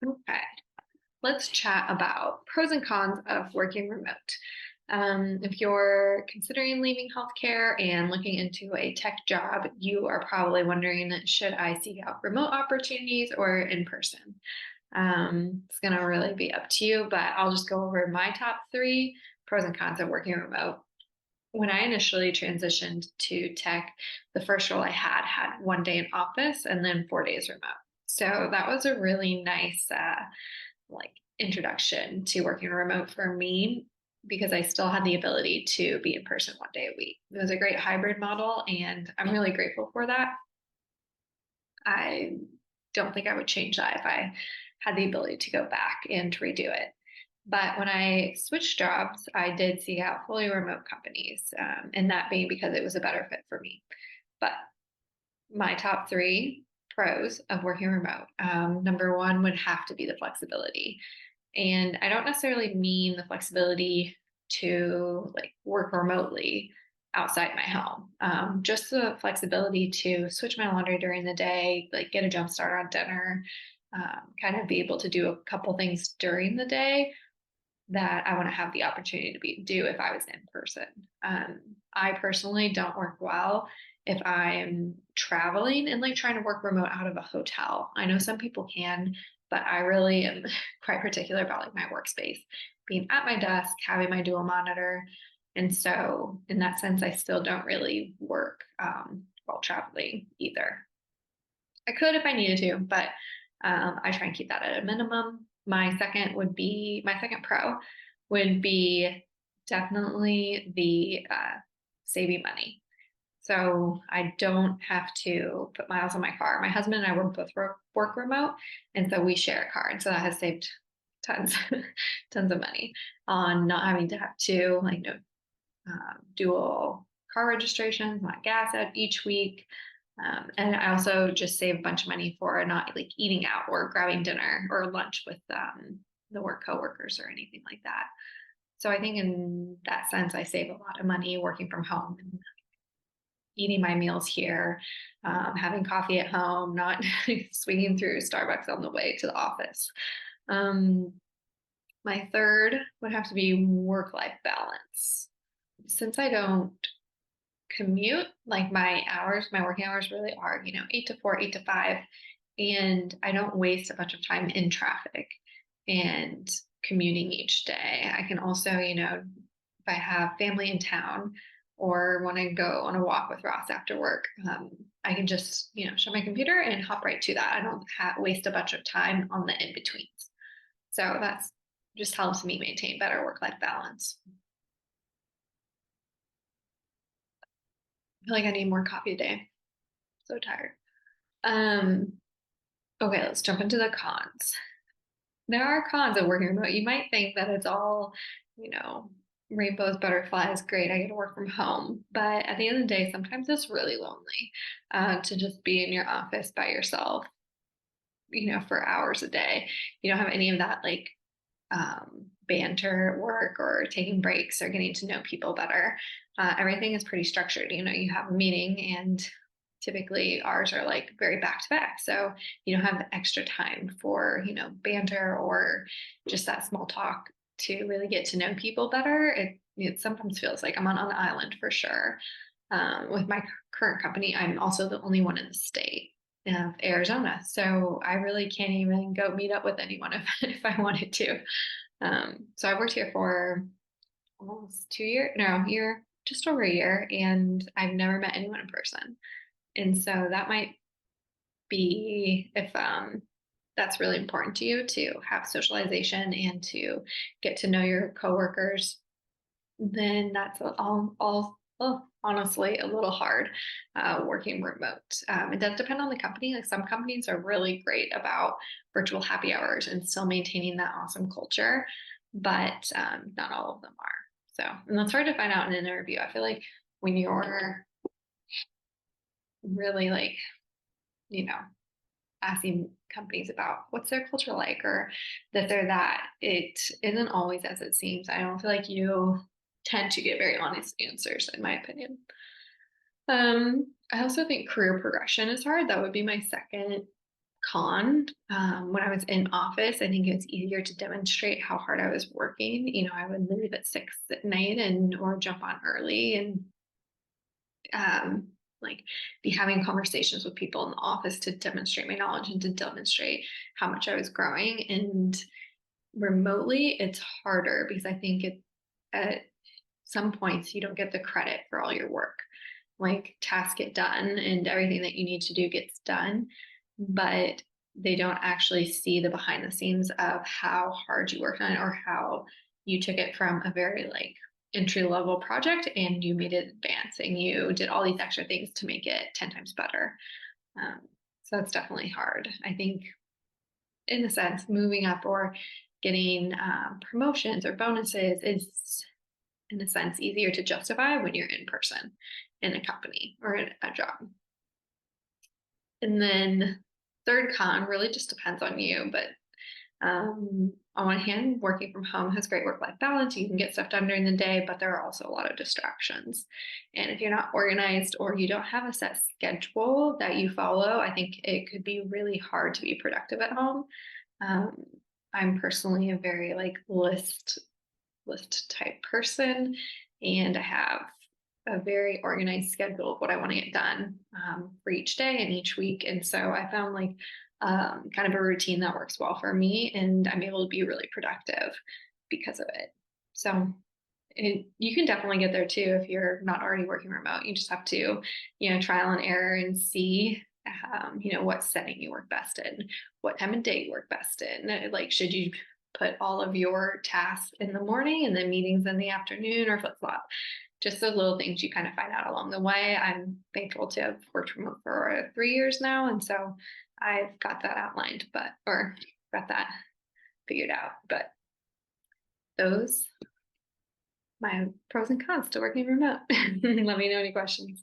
Okay, let's chat about pros and cons of working remote. If you're considering leaving healthcare and looking into a tech job, you are probably wondering, should I seek out remote opportunities or in person? It's going to really be up to you, but I'll just go over my top three pros and cons of working remote. When I initially transitioned to tech, the first role I had 1 day in office and then 4 days remote. So that was a really nice like introduction to working remote for me because I still had the ability to be in person 1 day a week. It was a great hybrid model, and I'm really grateful for that. I don't think I would change that if I had the ability to go back and redo it. But when I switched jobs, I did seek out fully remote companies, and that being because it was a better fit for me. But my top three pros of working remote, number one would have to be the flexibility. And I don't necessarily mean the flexibility to like work remotely outside my home. Just the flexibility to switch my laundry during the day, like get a jump start on dinner, kind of be able to do a couple things during the day that I want to have the opportunity to do if I was in person. I personally don't work well if I'm traveling and like trying to work remote out of a hotel. I know some people can, but I really am quite particular about like my workspace being at my desk, having my dual monitor. And so in that sense, I still don't really work while traveling either. I could if I needed to, but I try and keep that at a minimum. My second pro would be definitely the saving money. So I don't have to put miles on my car. My husband and I both work remote, and so we share a car, and so that has saved tons, tons of money on not having to have two like no dual car registrations, not gas out each week. And I also just save a bunch of money for not like eating out or grabbing dinner or lunch with the work coworkers or anything like that. So I think in that sense, I save a lot of money working from home and eating my meals here, having coffee at home, not swinging through Starbucks on the way to the office. Um, my third would have to be work-life balance. Since I don't commute, like my working hours really are, 8 to 4, 8 to 5. And I don't waste a bunch of time in traffic and commuting each day. I can also, if I have family in town or want to go on a walk with Ross after work, I can just, shut my computer and hop right to that. I don't waste a bunch of time on the in-betweens. So that's just helps me maintain better work-life balance. I feel like I need more coffee today. So tired. Um, okay, let's jump into the cons. There are cons of working remote. You might think that it's all, you know, rainbows, butterflies, great, I get to work from home. But at the end of the day, sometimes it's really lonely to just be in your office by yourself, for hours a day. You don't have any of that like banter at work or taking breaks or getting to know people better. Everything is pretty structured. You have a meeting, and typically ours are like very back to back. So you don't have the extra time for, banter or just that small talk to really get to know people better. It sometimes feels like I'm on an island for sure. With my current company, I'm also the only one in the state of Arizona. So I really can't even go meet up with anyone if I wanted to. So I worked here for almost 2 years, no, year, just over a year, and I've never met anyone in person. And so that might be if that's really important to you to have socialization and to get to know your coworkers, then that's all honestly a little hard working remote. It does depend on the company. Like some companies are really great about virtual happy hours and still maintaining that awesome culture, but not all of them are. So, and that's hard to find out in an interview. I feel like when you're really like, you know, asking companies about what's their culture like or this or that, it isn't always as it seems. I don't feel like you tend to get very honest answers, in my opinion. I also think career progression is hard. That would be my second con. When I was in office, I think it was easier to demonstrate how hard I was working. I would leave at 6 at night or jump on early and um, like be having conversations with people in the office to demonstrate my knowledge and to demonstrate how much I was growing. And remotely, it's harder because I think at some points you don't get the credit for all your work. Like tasks get done and everything that you need to do gets done, but they don't actually see the behind the scenes of how hard you worked on it or how you took it from a very like entry level project and you made it advance and you did all these extra things to make it 10 times better. Um, so it's definitely hard. I think, in a sense, moving up or getting promotions or bonuses is, in a sense, easier to justify when you're in person in a company or in a job. And then third con really just depends on you, but on one hand, working from home has great work-life balance. You can get stuff done during the day, but there are also a lot of distractions. And if you're not organized or you don't have a set schedule that you follow, I think it could be really hard to be productive at home. Um, I'm personally a very like list type person, and I have a very organized schedule of what I want to get done for each day and each week. And so I found like kind of a routine that works well for me, and I'm able to be really productive because of it. So you can definitely get there too if you're not already working remote. You just have to, trial and error and see, what setting you work best in, what time of day you work best in. Like, should you put all of your tasks in the morning and then meetings in the afternoon or flip flop? Just those little things you kind of find out along the way. I'm thankful to have worked remote for 3 years now. And so I've got that outlined, or got that figured out. But those my pros and cons to working remote. Let me know any questions.